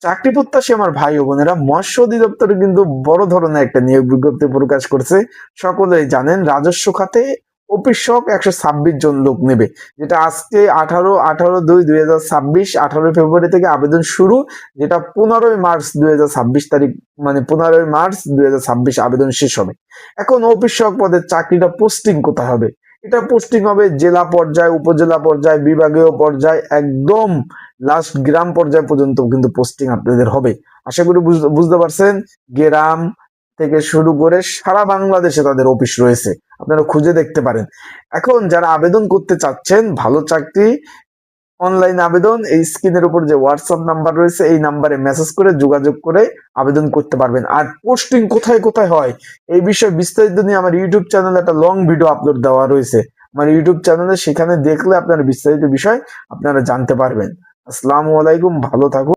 চাকরি প্রত্যাশী আমার ভাই ও বোনেরা, মৎস্য অধিদপ্তরে কিন্তু বড় ধরনের একটা নিয়োগ বিজ্ঞপ্তি প্রকাশ করছে। সকলেই জানেন রাজস্ব খাতে অফিসক 126 জন লোক নেবে, যেটা আজকে 18/2/2026 18 ফেব্রুয়ারি থেকে আবেদন শুরু, যেটা 15 মার্চ 2026 তারিখ, মানে 15 মার্চ 2026 আবেদন শেষ হবে। এখন অফিসক পদের চাকরিটা পোস্টিং কোথায় হবে? এটা পোস্টিং হবে জেলা পর্যায়ে, উপজেলা পর্যায়ে, বিভাগীয় পর্যায়ে, একদম লাস্ট গ্রাম পর্যায় পর্যন্ত কিন্তু পোস্টিং আপনাদের হবে। আশা করি বুঝতে পারছেন। গ্রাম থেকে শুরু করে সারা বাংলাদেশে তাদের অফিস রয়েছে, আপনারা খুঁজে দেখতে পারেন। এখন যারা আবেদন করতে চাচ্ছেন ভালো চাকরি, অনলাইন আবেদন, এই স্ক্রিনের উপর যে হোয়াটসঅ্যাপ নাম্বার রয়েছে এই নাম্বারে মেসেজ করে যোগাযোগ করে আবেদন করতে পারবেন। আর পোস্টিং কোথায় কোথায় হয় এই বিষয়ে বিস্তারিত নিয়ে আমার ইউটিউব চ্যানেলে একটা লং ভিডিও আপলোড দেওয়া রয়েছে, আমার ইউটিউব চ্যানেলে, সেখানে দেখলে আপনার বিস্তারিত বিষয় আপনারা জানতে পারবেন। আসসালামু আলাইকুম, ভালো থাকুন।